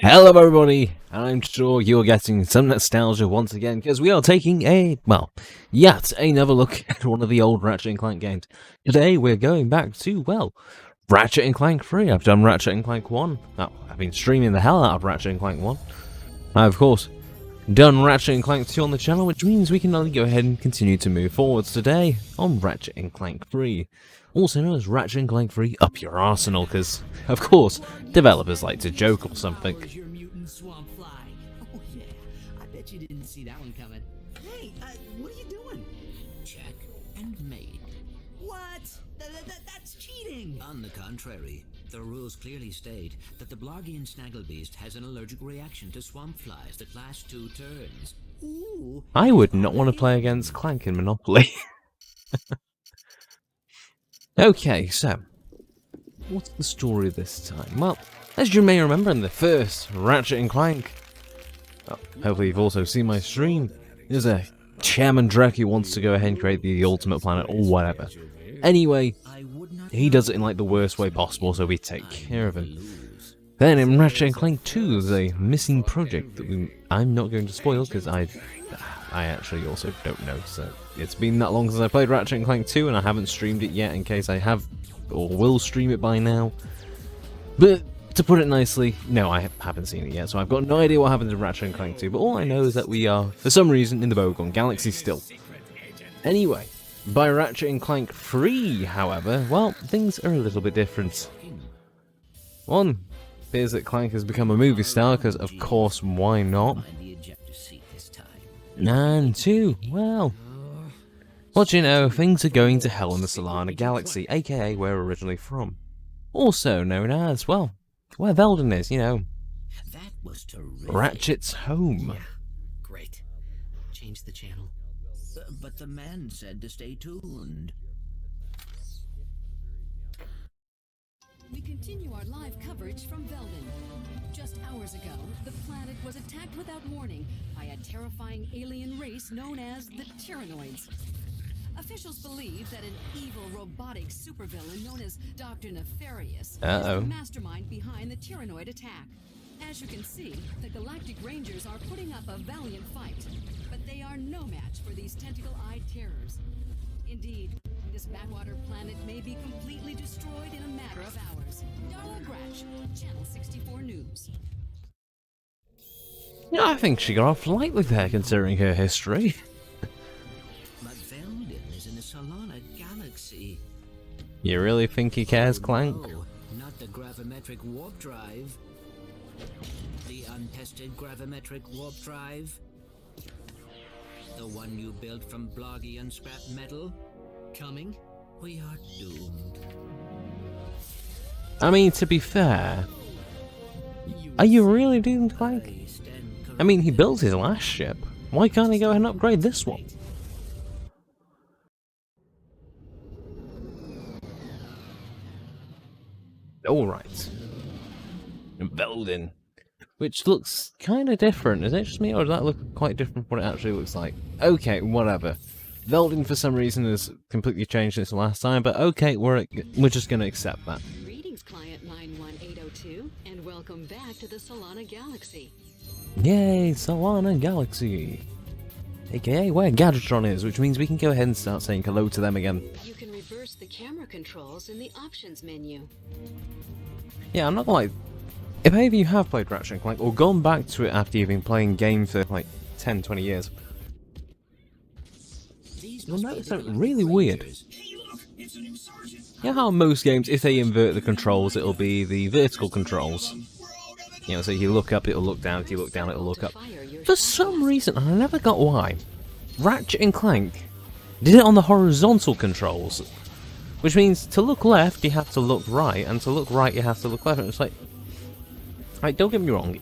Hello everybody, I'm sure you're getting some nostalgia once again, because we are taking yet another look at one of the old Ratchet & Clank games. Today we're going back to, Ratchet & Clank 3. I've done Ratchet & Clank 1. Oh, I've been streaming the hell out of Ratchet & Clank 1. I've, of course, done Ratchet & Clank 2 on the channel, which means we can only go ahead and continue to move forwards today on Ratchet & Clank 3. Also known as Ratchet & Clank 3 Up Your Arsenal, because, of course, developers like to joke or something. Your mutant swamp fly. Oh yeah, I bet you didn't see that one coming. Hey, what are you doing? Check and mate. What? That's cheating. On the contrary, the rules clearly state that the Bloggian Snagglebeast has an allergic reaction to swamp flies that last 2 turns. Ooh. I would not want to play against Clank in Monopoly. Okay, so, what's the story this time? Well, as you may remember in the first Ratchet & Clank, hopefully you've also seen my stream, there's a Chairman Drek who wants to go ahead and create the ultimate planet or whatever. Anyway, he does it in like the worst way possible, so we take care of him. Then in Ratchet & Clank 2, there's a missing project that I'm not going to spoil because I actually also don't know, so it's been that long since I played Ratchet & Clank 2 and I haven't streamed it yet in case I have or will stream it by now. But to put it nicely, no, I haven't seen it yet, so I've got no idea what happens in Ratchet & Clank 2, but all I know is that we are, for some reason, in the Bogon Galaxy still. Anyway, by Ratchet & Clank 3, however, well, things are a little bit different. One, appears that Clank has become a movie star, because of course, why not? And 2, well, what you know, things are going to hell in the Solana Galaxy, aka where we're originally from. Also known as, well, where Veldin is, you know. That was terrific. Ratchet's home. Yeah, great. Change the channel. But the man said to stay tuned. We continue our live coverage from Veldin. Just hours ago, the planet was attacked without warning by a terrifying alien race known as the Tyrannoids. Officials believe that an evil robotic supervillain known as Dr. Nefarious is the mastermind behind the Tyrannoid attack. As you can see, the Galactic Rangers are putting up a valiant fight, but they are no match for these tentacle-eyed terrors. Indeed, this backwater planet may be completely destroyed in a matter of hours. Darla Gratch, Channel 64 News. Yeah, I think she got off lightly there, considering her history. But Veldin is in the Solana Galaxy. You really think he cares, Clank? No, not the gravimetric warp drive. The untested gravimetric warp drive. The one you built from Bloggian scrap metal. Coming, we are doomed. I mean, to be fair, are you really doomed, Clank? I mean, he built his last ship. Why can't he go ahead and upgrade this one? Alright. Veldin. Which looks kind of different. Is it just me, or does that look quite different from what it actually looks like? Okay, whatever. Veldin, for some reason, has completely changed since the last time, but okay, we're just going to accept that. Greetings, Client 91802, and welcome back to the Solana Galaxy. Yay, Solana Galaxy! AKA where Gadgetron is, which means we can go ahead and start saying hello to them again. You can reverse the camera controls in the options menu. Yeah, I'm not gonna lie. If any of you have played Ratchet & Clank, or gone back to it after you've been playing games for like 10, 20 years, you'll notice something really weird. You know how most games, if they invert the controls, it'll be the vertical controls. You know, so you look up, it'll look down, if you look down, it'll look up. For some reason, and I never got why, Ratchet & Clank did it on the horizontal controls. Which means to look left, you have to look right, and to look right, you have to look left. And it's like, don't get me wrong,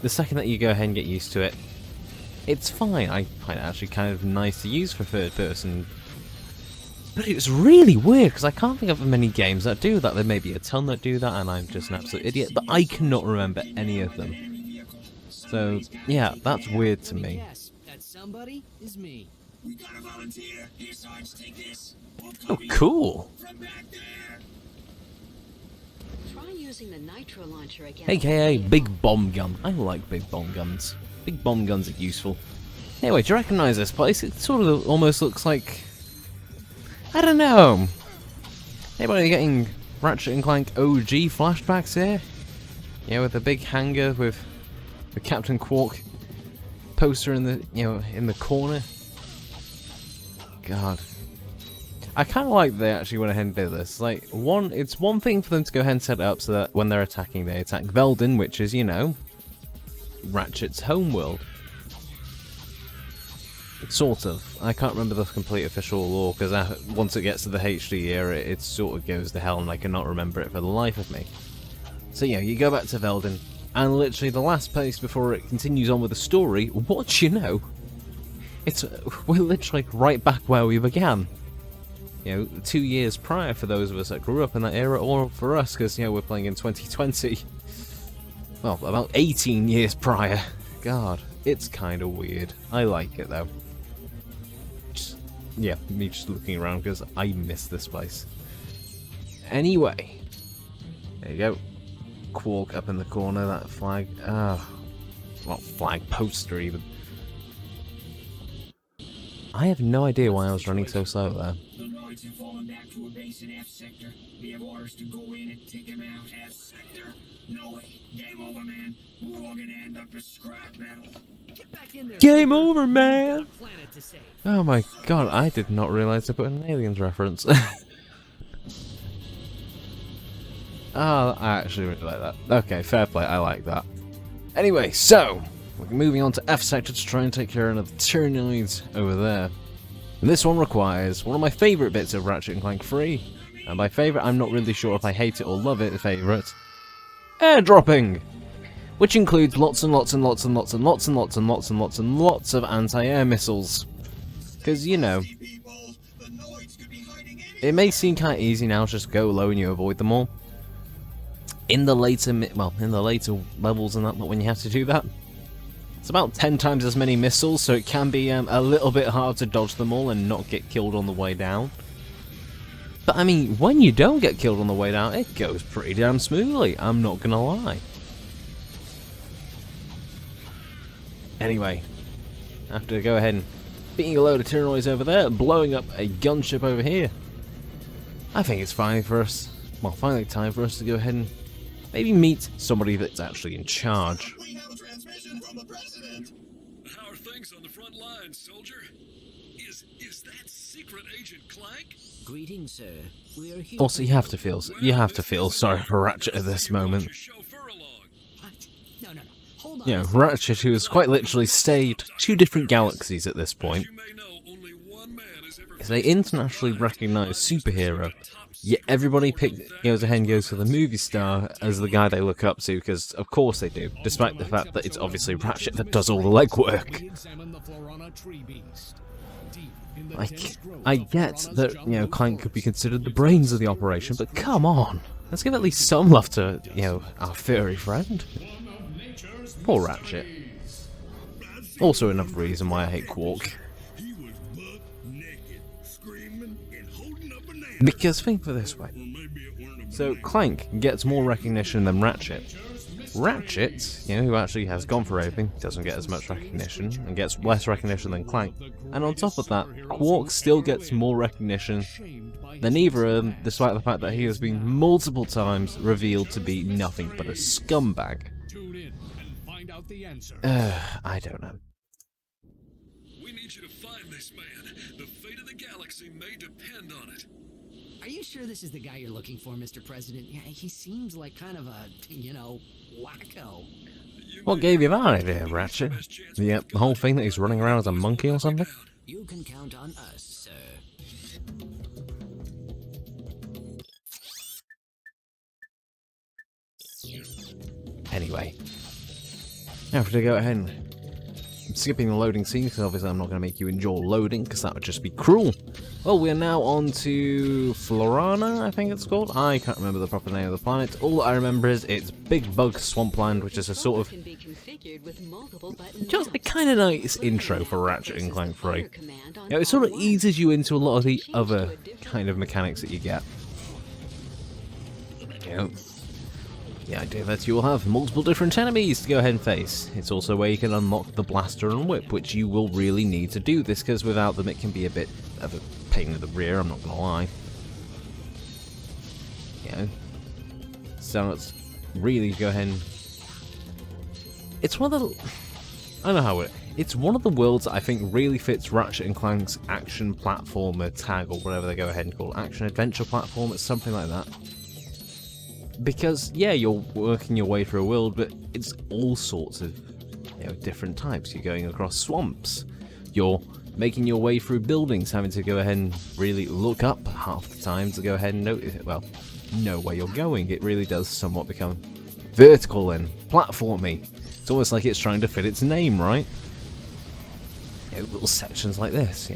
the second that you go ahead and get used to it, it's fine. I find it actually kind of nice to use for third person. But it's really weird, because I can't think of many games that do that. There may be a ton that do that, and I'm just an absolute idiot, but I cannot remember any of them. So, yeah, that's weird to me. Yes, that somebody is me. We got a volunteer. Here, Sarge, take this. Oh, cool. From back there. Try using the nitro launcher again. AKA Big Bomb Gun. I like big bomb guns. Big bomb guns are useful. Anyway, do you recognise this place? It sort of almost looks like... I don't know. Anybody getting Ratchet and Clank OG flashbacks here? Yeah, with the big hangar with the Captain Quark poster in the, in the corner. God. I kind of like they actually went ahead and did this. Like, it's one thing for them to go ahead and set it up so that when they're attacking, they attack Veldin, which is, Ratchet's homeworld. Sort of. I can't remember the complete official lore, because once it gets to the HD era, it sort of goes to hell, and I cannot remember it for the life of me. So yeah, you go back to Veldin, and literally the last place before it continues on with the story, what you know? We're literally right back where we began. 2 years prior for those of us that grew up in that era, or for us, because, we're playing in 2020. Well, about 18 years prior. God, it's kind of weird. I like it, though. Yeah, me just looking around, because I miss this place. Anyway. There you go. Quark up in the corner, that flag. Well, flag poster, even. I have no idea why I was running so slow there. Have fallen back to a base in F sector. We have orders to go in and take him out. F sector? No way. Game over, man. We're all gonna end up as scrap metal. Get back in there. Game over, man! Planet to save. Oh my god, I did not realise I put in an Aliens reference. I actually really like that. Okay, fair play, I like that. Anyway, so, we're moving on to F sector to try and take care of the Tyrannoids over there. And this one requires one of my favourite bits of Ratchet and Clank 3. And by favourite, I'm not really sure if I hate it or love it, favourite. Airdropping! Which includes lots and lots and lots and lots and lots and lots and lots and lots and lots of anti-air missiles. Because, it may seem kind of easy now, just go low and you avoid them all. In the later levels and that, when you have to do that, it's about 10 times as many missiles, so it can be a little bit hard to dodge them all and not get killed on the way down. But I mean, when you don't get killed on the way down, it goes pretty damn smoothly, I'm not gonna lie. Anyway, I have to go ahead and beating a load of Tyrannoids over there, blowing up a gunship over here. I think it's finally time for us to go ahead and maybe meet somebody that's actually in charge. We have a transmission from the president. How are things on the front lines, soldier? Is that secret agent Clank? Greetings, sir. We are here. Also, you have to feel sorry for Ratchet at this moment. What? No. Hold on. Ratchet, who has quite literally stayed 2 different galaxies at this point, is an internationally recognised superhero. Yet everybody goes ahead and goes for the movie star as the guy they look up to, because of course they do, despite the fact that it's obviously Ratchet that does all the legwork. I get that, Clank could be considered the brains of the operation, but come on! Let's give at least some love to, our furry friend. Poor Ratchet. Also another reason why I hate Quark. Because think of it this way. So Clank gets more recognition than Ratchet. Ratchet, who actually has gone for everything, doesn't get as much recognition, and gets less recognition than Clank. And on top of that, Quark still gets more recognition than either of them, despite the fact that he has been multiple times revealed to be nothing but a scumbag. I don't know. We need you to find this man. The fate of the galaxy may depend on it. Are you sure this is the guy you're looking for, Mr. President? Yeah, he seems like kind of a, wacko. What gave you that idea, Ratchet? The whole thing that he's running around as a monkey or something? You can count on us, sir. Anyway, I have to go ahead and skipping the loading scene, because obviously I'm not going to make you endure loading, because that would just be cruel. Well, we're now on to Florana, I think it's called. I can't remember the proper name of the planet. All I remember is it's Big Bug Swampland, which is a sort of just a kind of nice intro for Ratchet and Clank 3. It sort of eases you into a lot of the other kind of mechanics that you get. the idea that you'll have multiple different enemies to go ahead and face. It's also where you can unlock the blaster and whip, which you will really need to do this, because without them it can be a bit of a pain in the rear, I'm not gonna lie. So let's really go ahead and... It's one of the... I don't know how it's one of the worlds that I think really fits Ratchet and Clank's action platformer tag, or whatever they go ahead and call it. Action adventure platform, it's something like that. Because, yeah, you're working your way through a world, but it's all sorts of, different types. You're going across swamps. You're making your way through buildings, having to go ahead and really look up half the time to go ahead and know where you're going. It really does somewhat become vertical and platformy. It's almost like it's trying to fit its name, right? Little sections like this,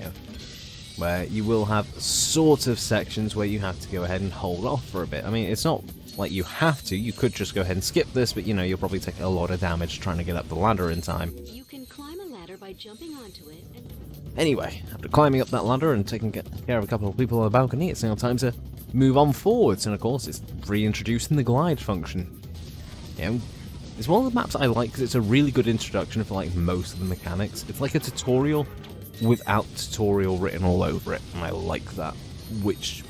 where you will have sort of sections where you have to go ahead and hold off for a bit. I mean, it's not like you have to. You could just go ahead and skip this, but you'll probably take a lot of damage trying to get up the ladder in time. You can climb a ladder by jumping onto it and... Anyway, after climbing up that ladder and taking care of a couple of people on the balcony, it's now time to move on forwards, and of course it's reintroducing the glide function. It's one of the maps I like because it's a really good introduction for like most of the mechanics. It's like a tutorial without tutorial written all over it, and I like that. Which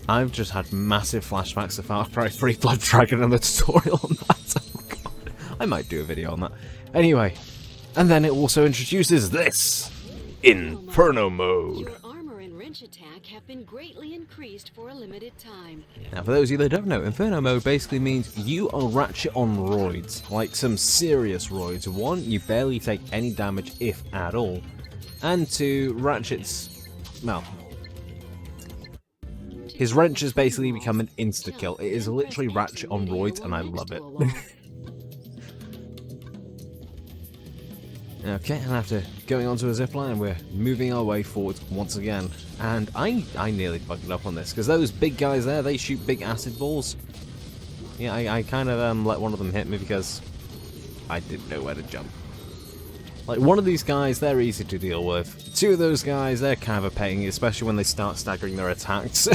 I've just had massive flashbacks to Far Cry 3 Blood Dragon and the tutorial on that. Oh god, I might do a video on that. Anyway, and then it also introduces this Inferno mode. Your armor and wrench attack have been greatly increased for a limited time. Now, for those of you that don't know, Inferno mode basically means you are Ratchet on roids, like some serious roids. One, you barely take any damage, if at all, and two, Ratchet's, well, his wrenches basically become an insta-kill. It is literally Ratchet on roids, and I love it. Okay, and after going onto a zipline, we're moving our way forward once again. And I nearly fucked it up on this, because those big guys there, they shoot big acid balls. Yeah, I kind of let one of them hit me because I didn't know where to jump. Like, one of these guys, they're easy to deal with. Two of those guys, they're kind of a pain, especially when they start staggering their attacks.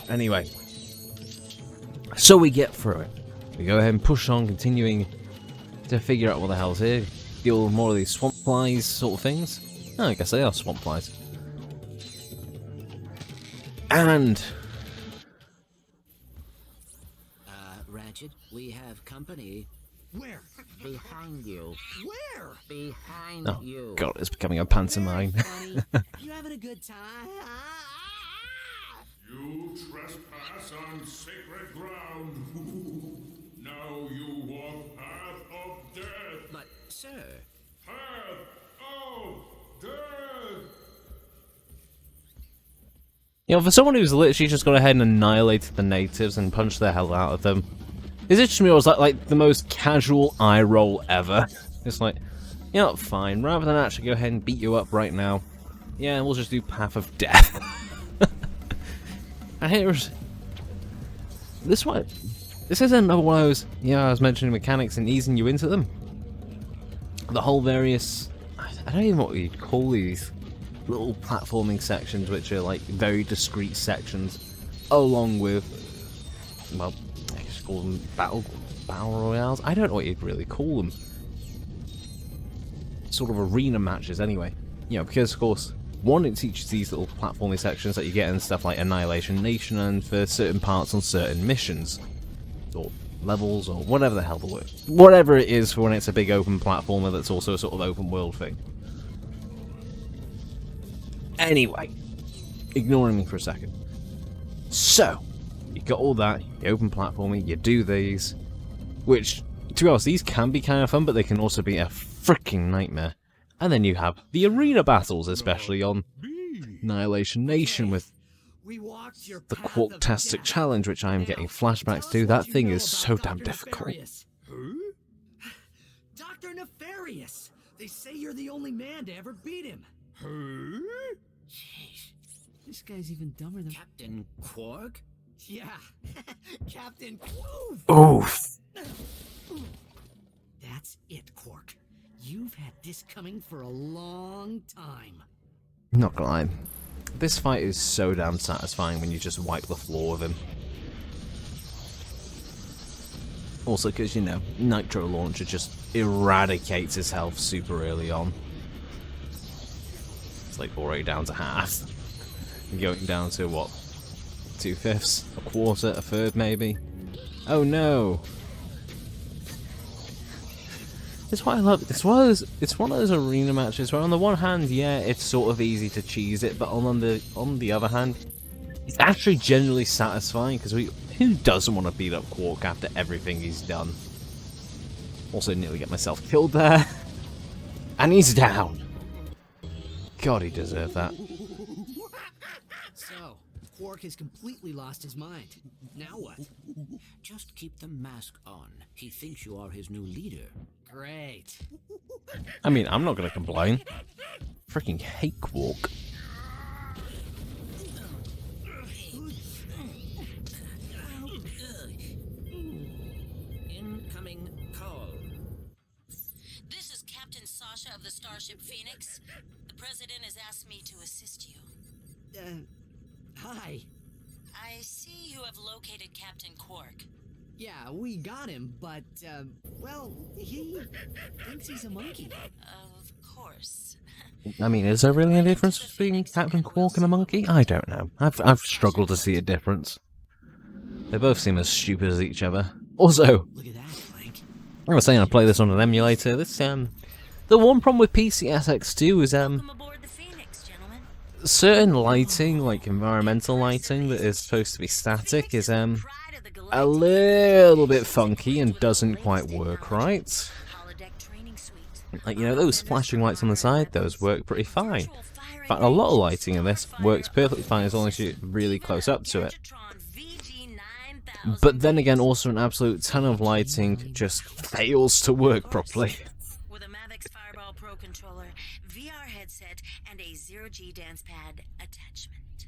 Anyway, so we get through it. We go ahead and push on, continuing to figure out what the hell's here. Deal with more of these swamp flies sort of things. Oh, I guess they are swamp flies. And... Ratchet, we have company. Where? Behind you. Where? Behind oh, you. God, it's becoming a pantomime. Funny. You having a good time? You trespass on sacred ground. Now you walk path of death. But, sir... Path of death. For someone who's literally just gone ahead and annihilated the natives and punched the hell out of them, it just me was like the most casual eye roll ever. It's like, fine, rather than actually go ahead and beat you up right now, yeah, we'll just do Path of Death. And here's this one. This isn't another one of those, I was mentioning mechanics and easing you into them. The whole various, I don't even know what you'd call these little platforming sections, which are like very discrete sections, along with, well, I guess call them battle royales. I don't know what you'd really call them. Sort of arena matches, anyway. Because of course, one, it teaches these little platforming sections that you get in stuff like Annihilation Nation and for certain parts on certain missions. Or levels, or whatever the hell the word. Whatever it is for when it's a big open platformer that's also a sort of open world thing. Anyway, ignoring me for a second. So, you got all that, you open platforming, you do these, which, to be honest, these can be kind of fun, but they can also be a freaking nightmare. And then you have the arena battles, especially on Annihilation Nation with the Quarktastic Challenge, which I am getting flashbacks to. That thing is so damn difficult. Who? Dr. Nefarious! They say you're the only man to ever beat him. Who? Jeez. This guy's even dumber than... Captain Quark? Yeah. Captain Quark. Oof. That's it, Quark. You've had this coming for a long time. Not gonna lie. This fight is so damn satisfying when you just wipe the floor with him. Also because, you know, Nitro Launcher just eradicates his health super early on. It's like already down to half. Going down to what? 2/5? A quarter? A third maybe? Oh no! It's what I love. It's one of those arena matches where on the one hand, yeah, it's sort of easy to cheese it, but on the other hand, it's actually genuinely satisfying because who doesn't want to beat up Quark after everything he's done? Also, nearly get myself killed there, and he's down. God, he deserved that. So, Quark has completely lost his mind. Now what? Just keep the mask on. He thinks you are his new leader. Great. I mean, I'm not gonna complain. Freaking hate Quark. Incoming call. This is Captain Sasha of the Starship Phoenix. The President has asked me to assist you. Hi. I see you have located Captain Quark. Yeah, we got him, but, well, he thinks he's a monkey. Of course. I mean, is there really a difference between Captain Quark and a monkey? I don't know. I've struggled to see a difference. They both seem as stupid as each other. Also, Look at that, Clank. I was saying I play this on an emulator. This the one problem with PCSX2 is Welcome aboard the Phoenix, gentlemen. certain lighting, like environmental lighting that is supposed to be static, is Pride of the a galaxies. little bit funky and doesn't quite work right. Holodeck training suite. Like, you know, those flashing lights on the side, those work pretty fine. In fact, a lot of lighting in this works perfectly fine as long as you're really close up to it. But then again, also an absolute ton of lighting just fails to work properly. With a Mavix Fireball Pro controller, VR headset, and a zero-G dance pad attachment.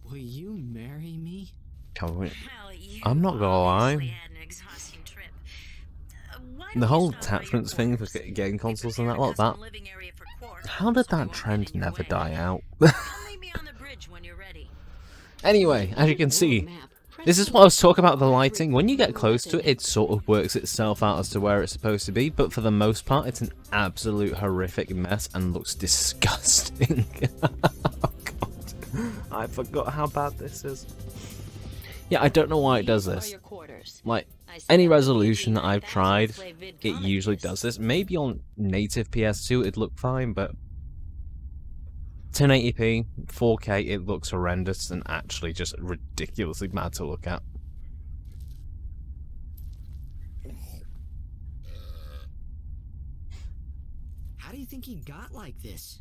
Will you marry me? Come on. Well, you I'm not gonna lie. obviously had an exhausting trip. Why don't The you whole stop by your attachments thing for quarters? game consoles and Prepare that a like that. custom living area for Quark, How did so you that won't trend get in your never way. die out? Come meet me on the bridge when you're ready. Anyway, as you can see, this is what I was talking about, the lighting. When you get close to it, it sort of works itself out as to where it's supposed to be, but for the most part, it's an absolute horrific mess and looks disgusting. Oh god, I forgot how bad this is. Yeah, I don't know why it does this. Like, any resolution that I've tried, it usually does this. Maybe on native PS2 it'd look fine, but 1080p, 4K, it looks horrendous and actually just ridiculously bad to look at. How do you think he got like this?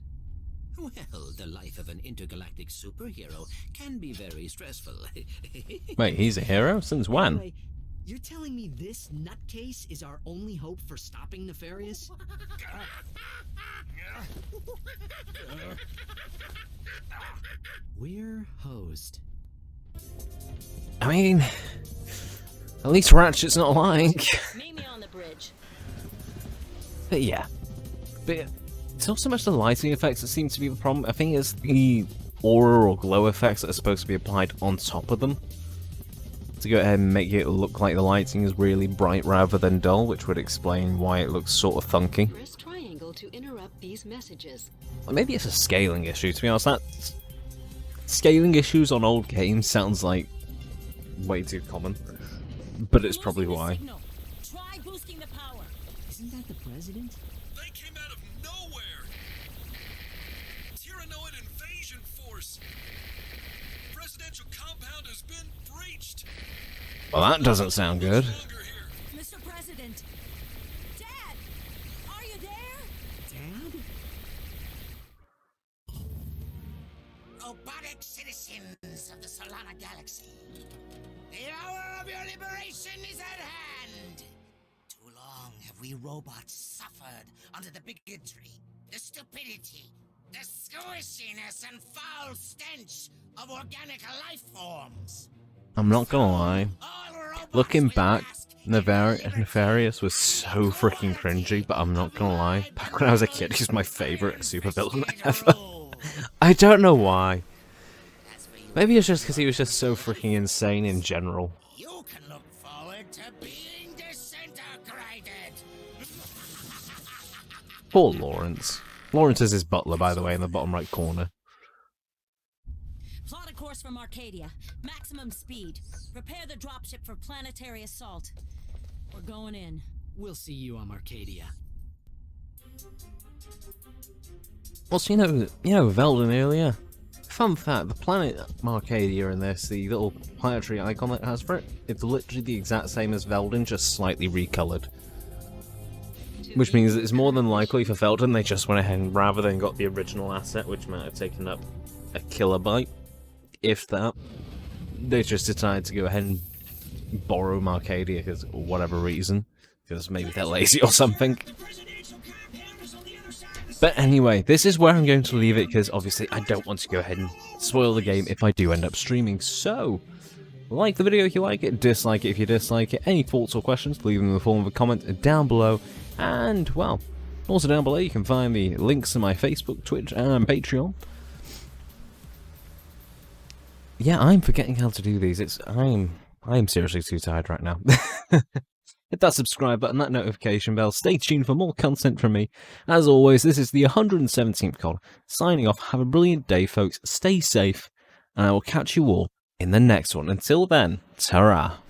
Well, the life of an intergalactic superhero can be very stressful. Wait, he's a hero? Since when? Anyway, you're telling me this nutcase is our only hope for stopping Nefarious? We're hosed. I mean, at least Ratchet's not lying. Meet me on the bridge. But yeah. But it's not so much the lighting effects that seem to be the problem. I think it's the aura or glow effects that are supposed to be applied on top of them, to go ahead and make it look like the lighting is really bright rather than dull, which would explain why it looks sort of funky. Press triangle to interrupt these messages. Or maybe it's a scaling issue, to be honest. That scaling issues on old games sounds like way too common, but it's probably why. Try boosting the power. Isn't that the president? They came out of nowhere! Tyrannoid invasion force! Presidential compound has been breached! Well, that doesn't sound good. Longer here. Mr. President! Dad! Are you there? Dad? Robotic citizens of the Solana Galaxy, the hour of your liberation is at hand! Too long have we robots suffered under the bigotry, the stupidity, the squishiness and foul stench of organic life forms. I'm not gonna lie. All robots Looking will back, ask Nefarious was so freaking cringy, but I'm not gonna lie. Back when I was a kid, he's my favourite supervillain ever. I don't know why. Maybe it's just because he was just so freaking insane in general. You can look forward to being disintegrated. Poor Lawrence. Lawrence is his butler, by the way, in the bottom right corner. Plot a course from Arcadia. Maximum speed. Prepare the dropship for planetary assault. We're going in. We'll see you on Arcadia. Also, you know Veldin earlier. Fun fact: the planet Arcadia in this, the little planetary icon that it has for it, it's literally the exact same as Veldin, just slightly recolored. Which means it's more than likely for Veldin they just went ahead and, rather than got the original asset, which might have taken up a kilobyte, if that, they just decided to go ahead and borrow Arcadia because whatever reason, because maybe they're lazy or something. But anyway, this is where I'm going to leave it because obviously I don't want to go ahead and spoil the game if I do end up streaming. So, like the video if you like it, dislike it if you dislike it. Any thoughts or questions, leave them in the form of a comment down below. And, well, also down below you can find the links to my Facebook, Twitch, and Patreon. Yeah, I'm forgetting how to do these. I'm seriously too tired right now. Hit that subscribe button, that notification bell. Stay tuned for more content from me. As always, this is the 117th COD. Signing off. Have a brilliant day, folks. Stay safe. And I will catch you all in the next one. Until then, ta-ra.